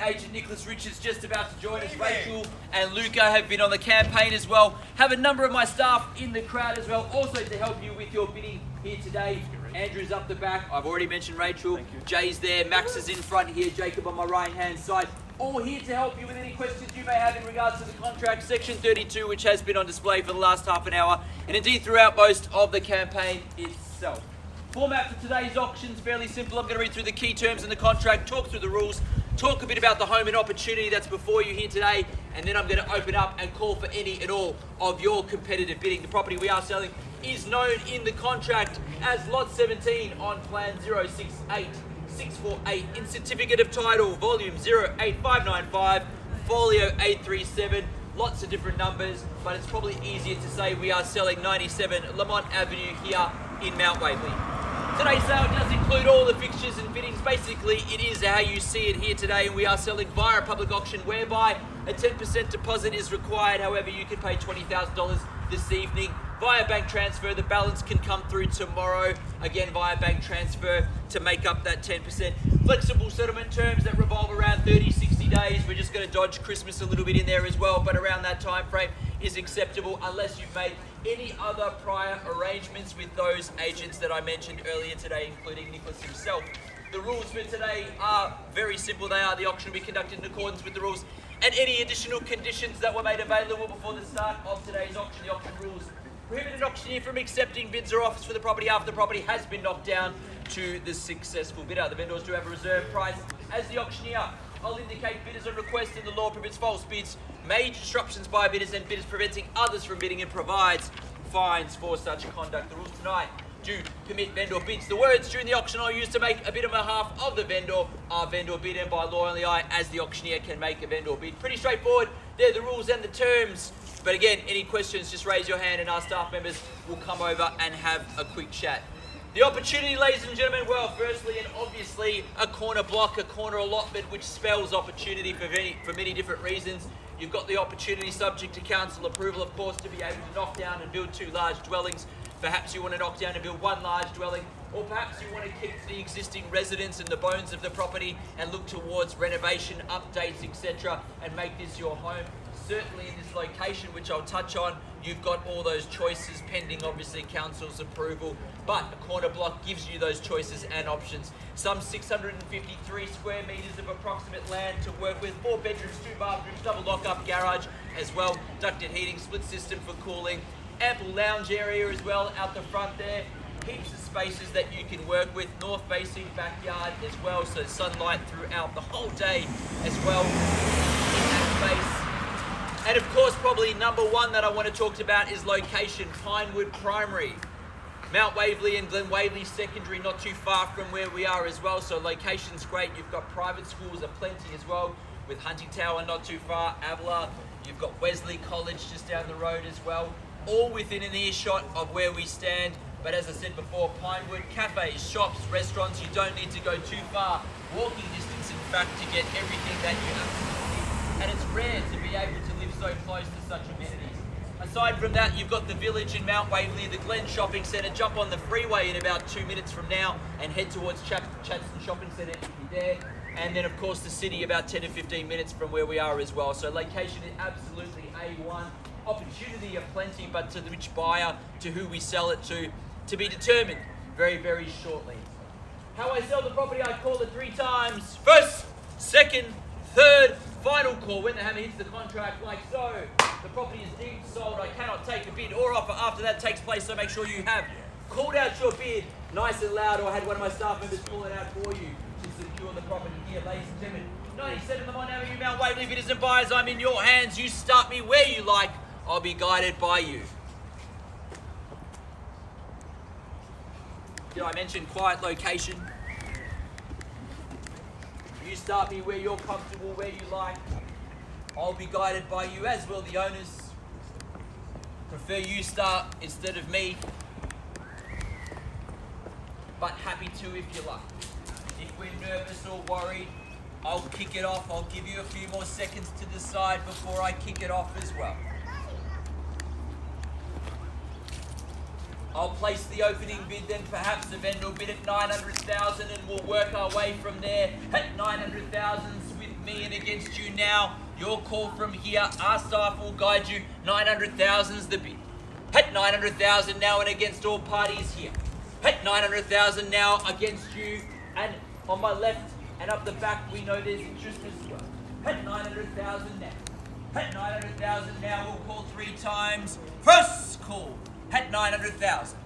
agent Nicholas Richards just about to join us. Rachel and Luca have been on the campaign as well. Have a number of my staff in the crowd as well, also to help you with your bidding here today. Andrew's up the back. I've already mentioned Rachel. Jay's there. Max is in front here. Jacob on my right-hand side. All here to help you with any questions you may have in regards to the contract, Section 32, which has been on display for the last half an hour, and indeed throughout most of the campaign itself. Format for today's auction is fairly simple. I'm going to read through the key terms in the contract, talk through the rules, talk a bit about the home and opportunity that's before you here today, and then I'm going to open up and call for any and all of your competitive bidding. The property we are selling is known in the contract as Lot 17 on Plan 068648 in Certificate of Title, Volume 08595, Folio 837. Lots of different numbers, but it's probably easier to say we are selling 97 Lemont Avenue here in Mount Waverley. Today's sale does include all the fixtures and fittings. Basically, it is how you see it here today, and we are selling via a public auction whereby a 10% deposit is required. However, you can pay $20,000 this evening via bank transfer. The balance can come through tomorrow, again via bank transfer, to make up that 10%. Flexible settlement terms that revolve around 30, 60 days. We're just going to dodge Christmas a little bit in there as well, but around that time frame is acceptable unless you've made any other prior arrangements with those agents that I mentioned earlier today, including Nicholas himself. The rules for today are very simple. They are the auction will be conducted in accordance with the rules and any additional conditions that were made available before the start of today's auction. The auction rules prohibit an auctioneer from accepting bids or offers for the property after the property has been knocked down to the successful bidder. The vendors do have a reserve price. As the auctioneer, I'll indicate bidders on request, and the law prohibits false bids, major disruptions by bidders, and bidders preventing others from bidding, and provides fines for such conduct. The rules tonight do permit vendor bids. The words during the auction I'll use to make a bid on behalf of the vendor are vendor bid, and by law only I, as the auctioneer, can make a vendor bid. Pretty straightforward. They're the rules and the terms. But again, any questions, just raise your hand and our staff members will come over and have a quick chat. The opportunity, ladies and gentlemen, well, firstly and obviously, a corner block, a corner allotment, which spells opportunity for many different reasons. You've got the opportunity, subject to council approval, of course, to be able to knock down and build 2 large dwellings. Perhaps you want to knock down and build 1 large dwelling, or perhaps you want to keep the existing residents and the bones of the property and look towards renovation, updates, etc., and make this your home. Certainly in this location, which I'll touch on, you've got all those choices pending, obviously, council's approval, but a corner block gives you those choices and options. Some 653 square metres of approximate land to work with, 4 bedrooms, 2 bathrooms, double lock-up garage as well, ducted heating, split system for cooling, ample lounge area as well out the front there, heaps of spaces that you can work with, north-facing backyard as well, so sunlight throughout the whole day as well in that space. And of course, probably number one that I want to talk about is location. Pinewood Primary, Mount Waverley and Glen Waverley Secondary, not too far from where we are as well. So location's great. You've got private schools aplenty as well, with Hunting Tower not too far, Avila. You've got Wesley College just down the road as well. All within an earshot of where we stand. But as I said before, Pinewood, cafes, shops, restaurants, you don't need to go too far. Walking distance, in fact, to get everything that you absolutely need. And it's rare to be able to live so close to such amenities. Aside from that, you've got the village in Mount Waverley, the Glen Shopping Centre. Jump on the freeway in about 2 minutes from now and head towards Chatston Shopping Centre if you're there. And then, of course, the city about 10 to 15 minutes from where we are as well. So location is absolutely A1. Opportunity aplenty, but to which buyer, to who we sell it to be determined very, very shortly. How I sell the property, I call it 3 times. First, second, third, final call when the hammer hits the contract, like so. The property is deemed sold. I cannot take a bid or offer after that takes place, so make sure you have called out your bid nice and loud, or I had one of my staff members call it out for you to secure the property here, ladies and gentlemen. 97 Lemont Avenue, Mount Waverley. Bidders and buyers, I'm in your hands. You start me where you like. I'll be guided by you. Did I mention quiet location? You start me where you're comfortable, where you like. I'll be guided by you, as will the owners. Prefer you start instead of me, but happy to if you like. If we're nervous or worried, I'll kick it off. I'll give you a few more seconds to decide before I kick it off as well. I'll place the opening bid, then perhaps the vendor will bid at 900,000 and we'll work our way from there at 900,000 with me and against you now. Your call from here. Our staff will guide you. 900,000's the bid. Hit 900,000 now and against all parties here. Hit 900,000 now against you. And on my left and up the back, we know there's interest as well. Hit 900,000 now. Hit 900,000 now. We'll call 3 times. First call. Hit 900,000.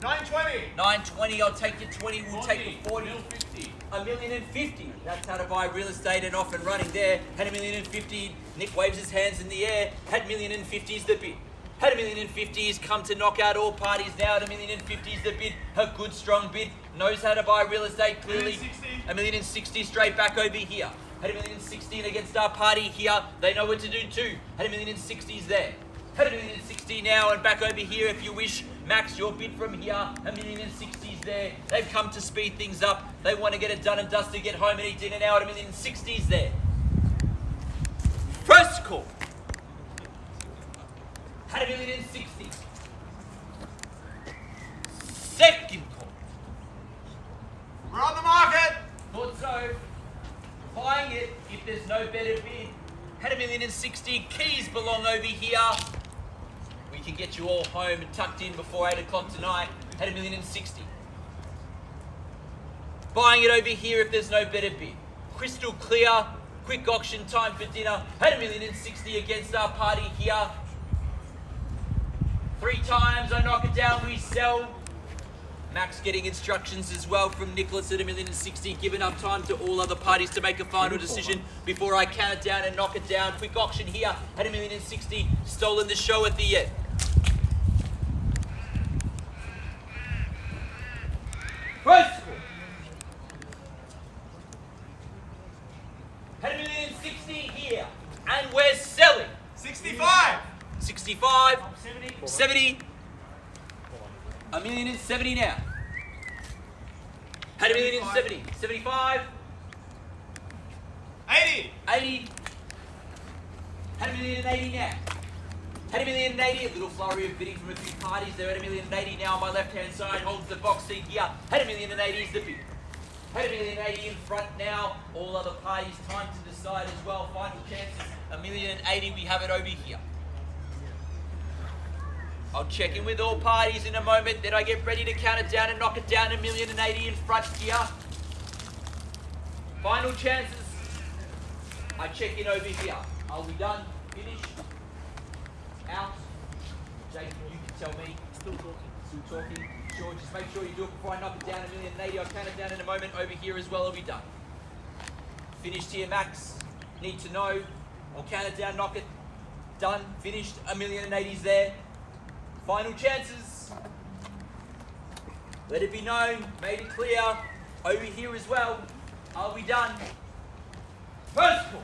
920. 920. I'll take your 20. We'll take the 40. 50. 1,050,000. That's how to buy real estate and off and running there. Had 1,050,000. Nick waves his hands in the air. Had 1,050,000's the bid. Had 1,050,000's come to knock out all parties now. At 1,050,000's the bid. A good strong bid. Knows how to buy real estate clearly. 1,060,000 straight back over here. Had 1,060,000 against our party here. They know what to do too. Had 1,060,000's there. Had 1,060,000 now and back over here if you wish. Max, your bid from here. 1,060,000's there. They've come to speed things up. They want to get it done and dusted, get home and eat dinner now. At 1,060,000's there. First call. Had 1,060,000. Second call. We're on the market. Thought so. Buying it if there's no better bid. Had 1,060,000. Keys belong over here. We can get you all home and tucked in before 8 o'clock tonight. Had 1,060,000. Buying it over here if there's no better bid. Crystal clear. Quick auction time for dinner. Had 1,060,000 against our party here. 3 times. I knock it down. We sell. Max getting instructions as well from Nicholas at 1,060,000, giving up time to all other parties to make a final decision before I count it down and knock it down. Quick auction here at 1,060,000, stolen the show at the end. First call. At 1,060,000 here, and we're selling. 65. 65, 70. 1,070,000 now. Had 1,070,000. 75. 80. 80. Had 1,080,000 now. Had 1,080,000. A little flurry of bidding from a few parties. They're at 1,080,000 now on my left hand side. Holds the box seat here. Had 1,080,000 is the bid. Had 1,080,000 in front now. All other parties time to decide as well. Final chances. 1,080,000. We have it over here. I'll check in with all parties in a moment, then I get ready to count it down and knock it down. 1,080,000 in front here. Final chances. I check in over here. Are we done? Finished? Out? Jake, you can tell me. Still talking. Sure, just make sure you do it before I knock it down. 1,080,000. I'll count it down in a moment. Over here as well. Are we done? Finished here, Max. Need to know. I'll count it down, knock it. Done. Finished. 1,080,000's there. Final chances. Let it be known. Made it clear. Over here as well. Are we done? First call.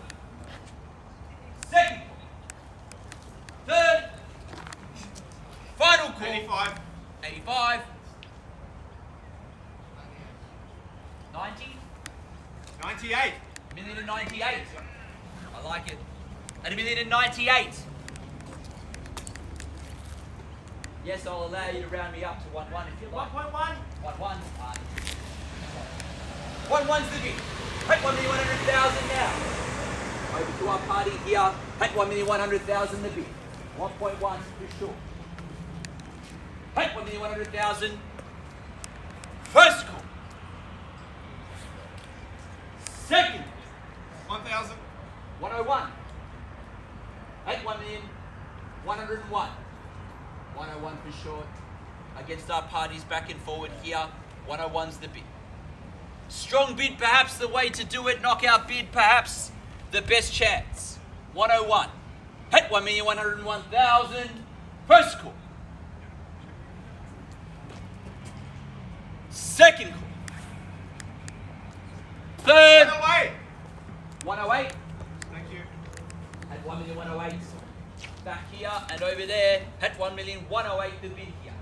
Second call. Third. Final call. 85. 85. 90. 98. 1,098. I like it. At 1,098. Yes, I'll allow you to round me up to 1-1 if you like. 1.1. 1-1. 1-1's the bid. Hit 1,100,000 now. Over to our party here. Hit 1,100,000 the bid. 1.1 for sure. Hit 1,100,000. First call. Second. 1,000. 101. Hit 1,101. 101 for short. Against our parties back and forward here. 101's the bid. Strong bid, perhaps the way to do it. Knockout bid, perhaps the best chance. 101. Hit 1,101,000. First call. Second call. Third. 108. 108. Thank you. At 1,108,000. Back here and over there. At 1,108,000 the bid here.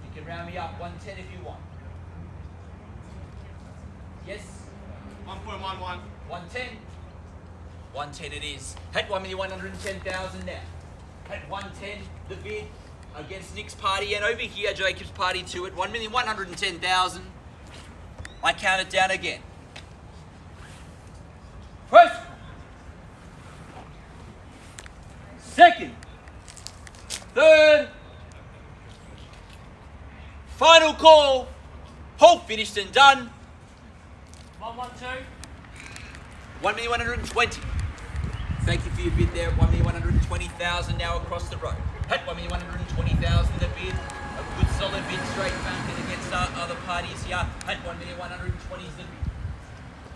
You can round me up 110 if you want. Yes? 1.11. 110. 110 it is. At 1,110,000 now. At 110 the bid against Nick's party and over here Jacob's party too at 1,110,000. I count it down again. second, third, final call, all finished and done. 112. 1,120,000. Thank you for your bid there. 1,120,000 now across the road. At 1,120,000 the bid. A good solid bid straight back and against other parties here. At 1,120,000 is the bid.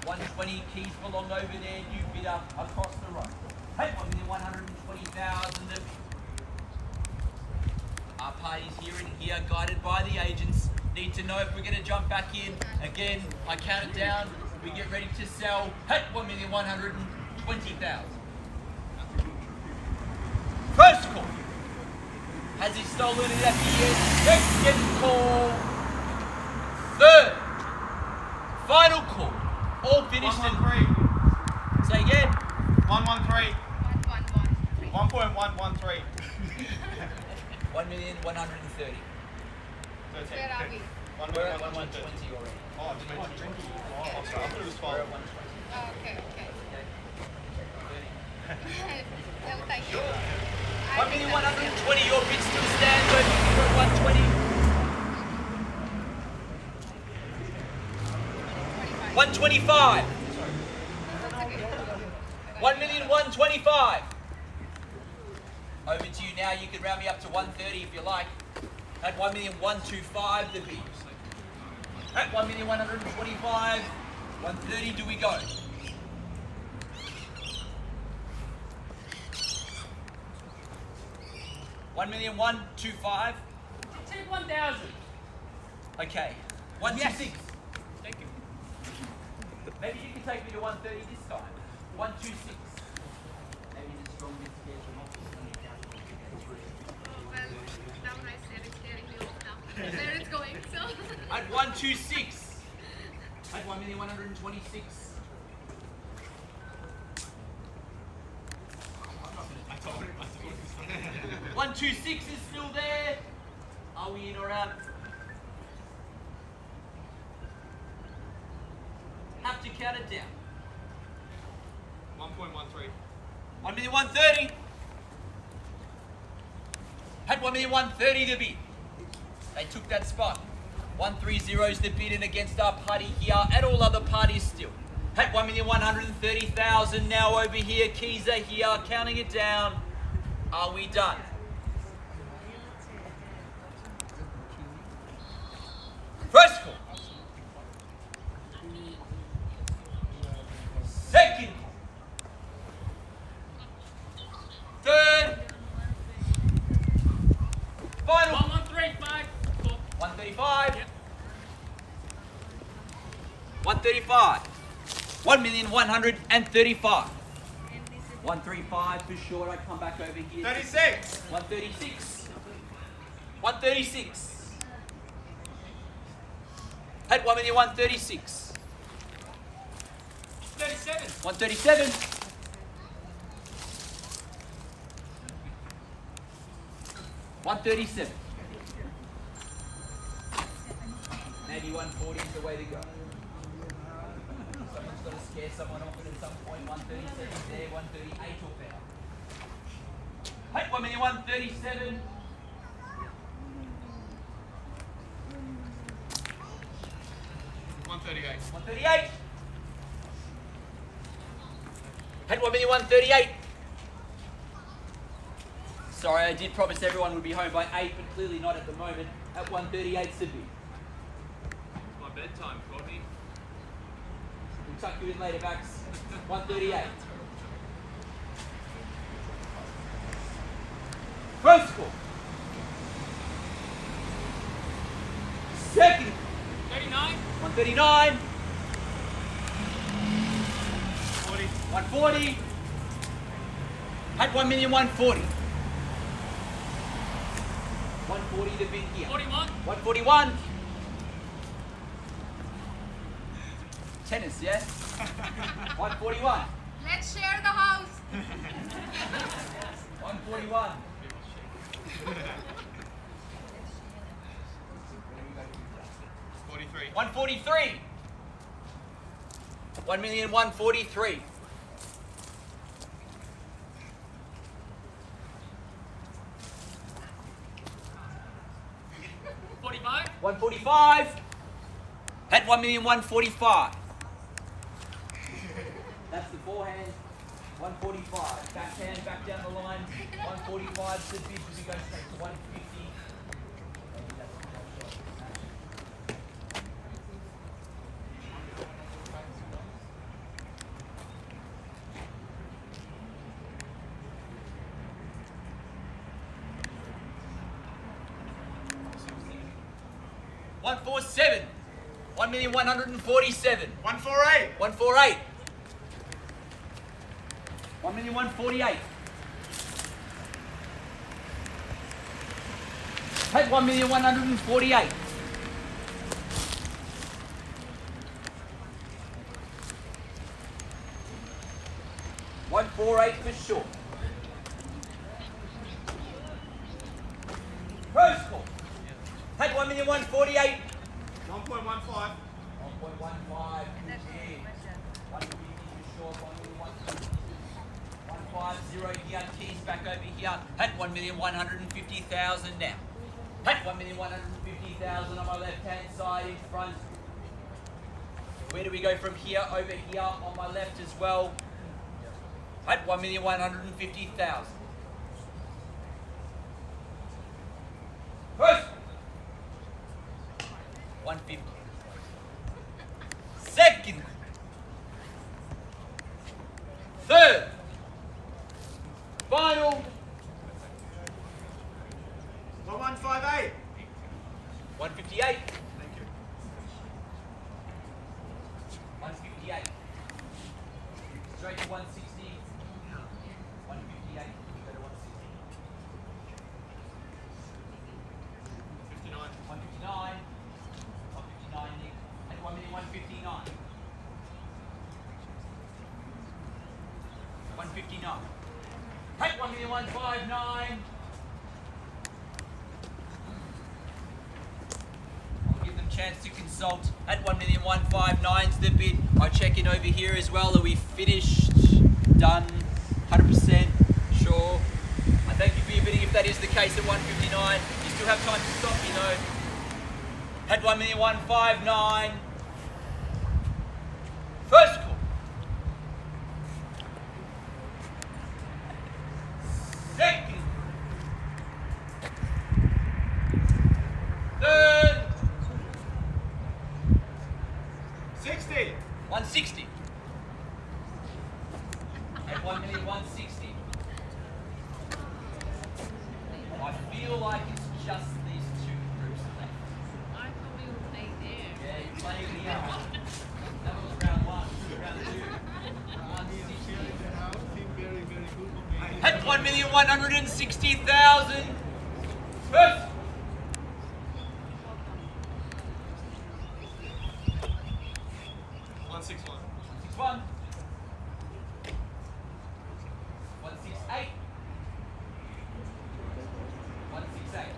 120 keys belong over there. New bidder across the road. At 1,120,000 the bid. Our parties here and here, guided by the agents, need to know if we're going to jump back in. Again, I count it down. We get ready to sell at 1,120,000. First call. Has he stolen it at the end? Second call. Third. Final call. All finished in 113. Say again. 113. 111. 1.113. 1,130,000. Where are we? We're at 120 already. Oh, it's 20. Oh, sorry. I thought it was 12. We're at 120. Oh, okay. No, thank you. 1,120,000. Your bid still stands over here at 120. 125. 1,125,000. Over to you now. You can round me up to 130 if you like. At 1,125,000 the bid. At 1,125,000, 130. Do we go? $1,125,000. Take 1,000. Okay. 126. Thank you. Maybe you can take me to 130 this time. 126. Maybe the strongest get them off. Well, now I said it's getting me off now. Where it's going, so. At 126. At 1,126,000. I told him. 126 is still there. Are we in or out? Have to count it down. 1.13. 1,130,000. Had 1,130,000 the bid. They took that spot. 130 is the bid and against our party here and all other parties still. At 1,130,000 now over here. Keys are here. Counting it down. Are we done? First call. Second call. Third. Final. 113, 135. 135. 1,135,000. 135 for sure. I come back over here. 36. 136. 136. At 1,136,000. 37. 137. 137. Maybe 140 is the way to go. Someone's got to scare someone off at some point. 137 is there, 138 or better. Hey, 1,137,000. 138. 138. Had 1,138,000. Sorry, I did promise everyone would be home by 8, but clearly not at the moment. At 138 is the bid. My bedtime, Courtney. We'll tuck you in later, Max. 138. First call. Second call. 39. 139. 40. 140. At 1,140,000. 140 the bid here. 41. 141. Tennis, yeah? 141. Let's share the house. 141. 43. 143. 1,143,000. 145. At 1,145,000. That's the forehand. 145. Backhand back down the line. 145 is the bid. We go straight to 150. One four seven. 1,147,000. 148. 148. 1,148,000. Take 1,148,000. 148 for sure. First call. Take 1,148,000. 1.15. 1.15. Good gee. 150 for sure. 150 here. Keys back over here. At 1,150,000 now. At 1,150,000 on my left hand side in front. Where do we go from here? Over here on my left as well. At 1,150,000. First. 150. Second. Third. Final. 1158. 158. Thank you. 158. Straight to 160. 158. Go to 160. 59. 159. 159, Nick. And 1,159,000. 159. Hey, 1,159,000. I'll give them a chance to consult. At 1,159,000 is the bid. I'll check in over here as well. Are we finished? Done? 100%? Sure. I thank you for your bidding if that is the case at 159. You still have time to stop, you know. At 1,159,000. First call. Second. Third. 60. 160. At 1,160,000. I feel like it's just these two groups left. I thought we were playing there. Yeah, you're playing the that was round one, round two. 160. At 1,160,000. First. 161. 161. 168. 168.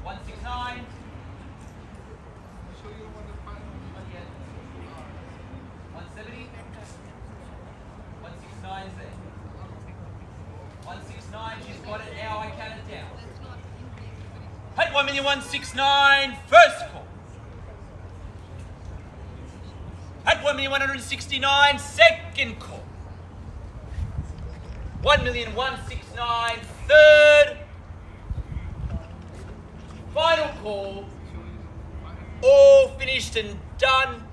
169. 170. 169 is there. 169, she's got it now, I count it down. At 1,169,000, first call. At 1,169,000, second call. 1,169,000, third. Final call. All finished and done.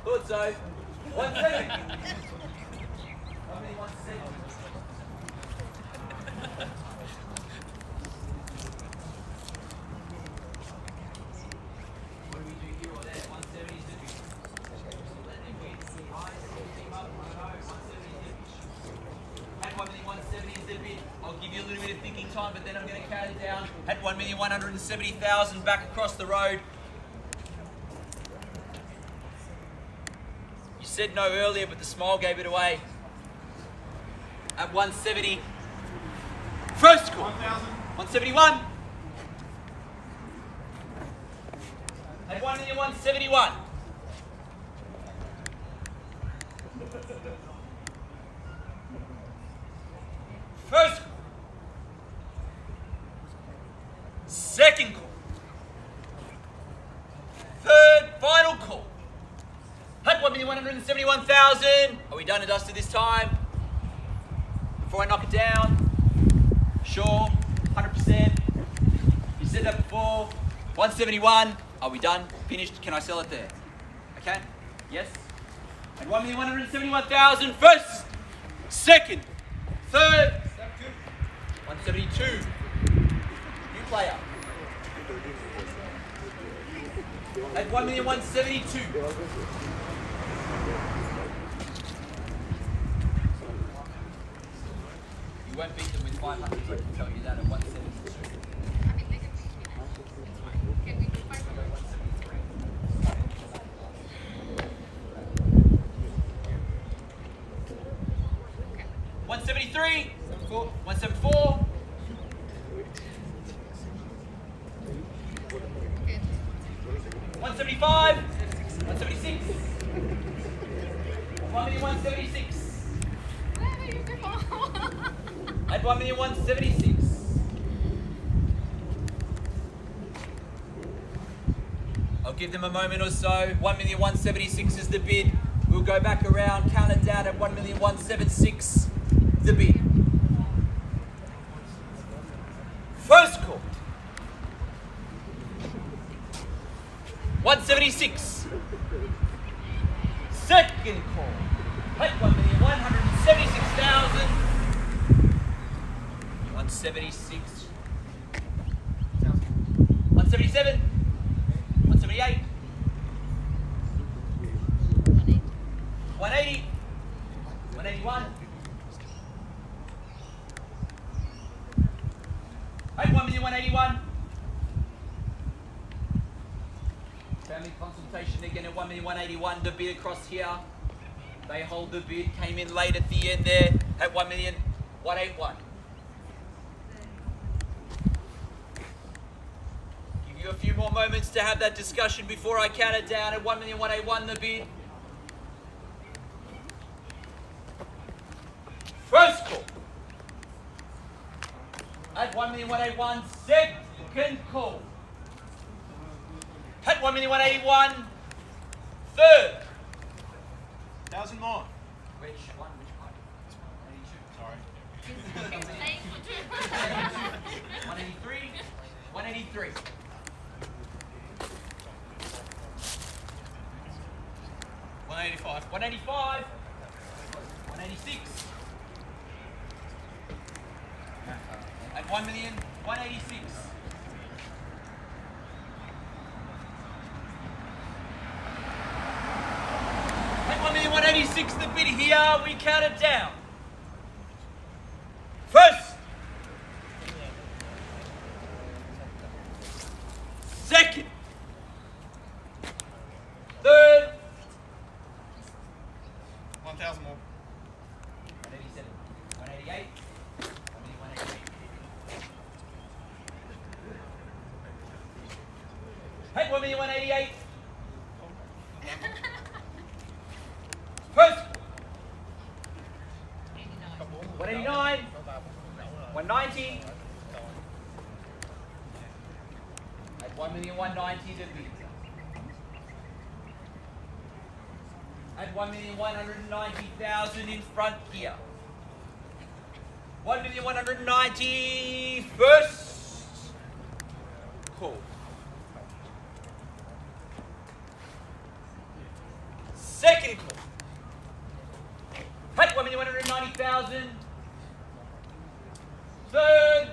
Thought so. 170. 170. What do we do here or there? 170 is the big. At 1,170,000 is the bid. I'll give you a little bit of thinking time, but then I'm going to count it down. At 1,170,000 back across the road. You said no earlier, but the smile gave it away. At 170. First call. 171. At 1,171,000. First call. Second call. Third, final call. At 1,171,000. Are we done and dusted this time? Before I knock it down. Sure, 100%. You said that before. 171. Are we done? Finished? Can I sell it there? I can? Yes? At 1,171,000. First, second, third. 172. New player. At 1,172,000. You won't beat them with 500, I can tell you that, at 172. I mean, they can we do 500? 173. 174. Okay. 175. 176. 1,176,000. Where are you going? At 1,176,000. I'll give them a moment or so. 1,176,000 is the bid. We'll go back around, count it down at 1,176,000. The bid. First call. 176. Second call. At 1,176,000. 176. 177. 178. 180. 181. At 1,181,000. Family consultation again at 1,181,000. The bid across here. They hold the bid. Came in late at the end there at 1,181,000. Give you a few more moments to have that discussion before I count it down at 1,181,000. The bid. First call. At 1,181,000. Second call. At 1,181,000. Third. 1,000 more. Which one? Which part? 82. Sorry. He's playing for two. 183. 183. 185. 185. 186. At 1,186,000. At 1,186,000, the bid here, we count it down. First. Second. Third. 1,000 more. 187. 188. 188. Hey, 1,188,000. First. 189. 190. At 1,190,000 the bid. At 1,190,000 in front here. 1,190,000 first call. Second call. At 1,190,000. Third.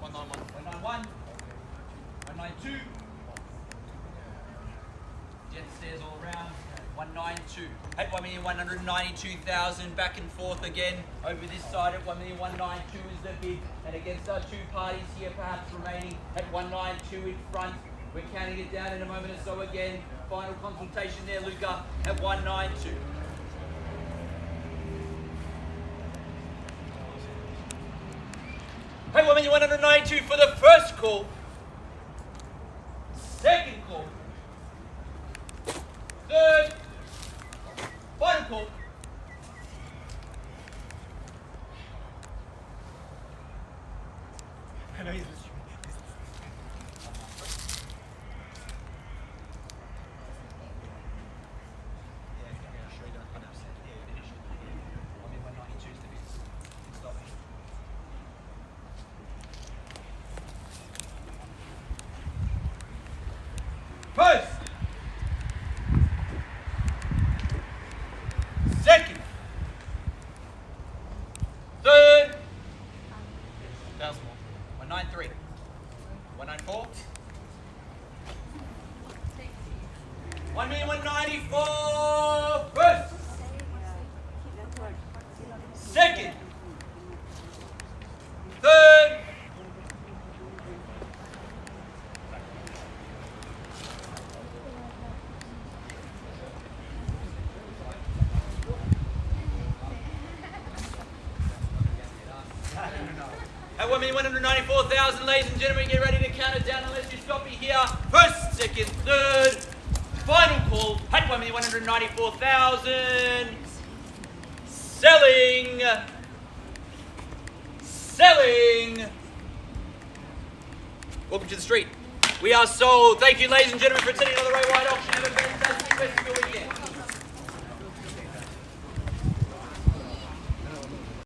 191. 191. 192. Jet stairs all around. 192. At 1,192,000. Back and forth again. Over this side at 1,192,000 is the bid. And against our two parties here perhaps remaining at 192 in front. We're counting it down in a moment or so again. Final consultation there, Luca, at 192. Hey, 1,192 for the first call. Second call. Third. call. I know he's First. Second. Third. 1,000 more. 193. 194. 1,194. First. Second. Third. At 1,194,000, ladies and gentlemen, get ready to count it down unless you stop me here. First, second, third, final call at 1,194,000. Selling. Welcome to the street. We are sold. Thank you, ladies and gentlemen, for attending another Ray White auction. Have a fantastic rest of your weekend.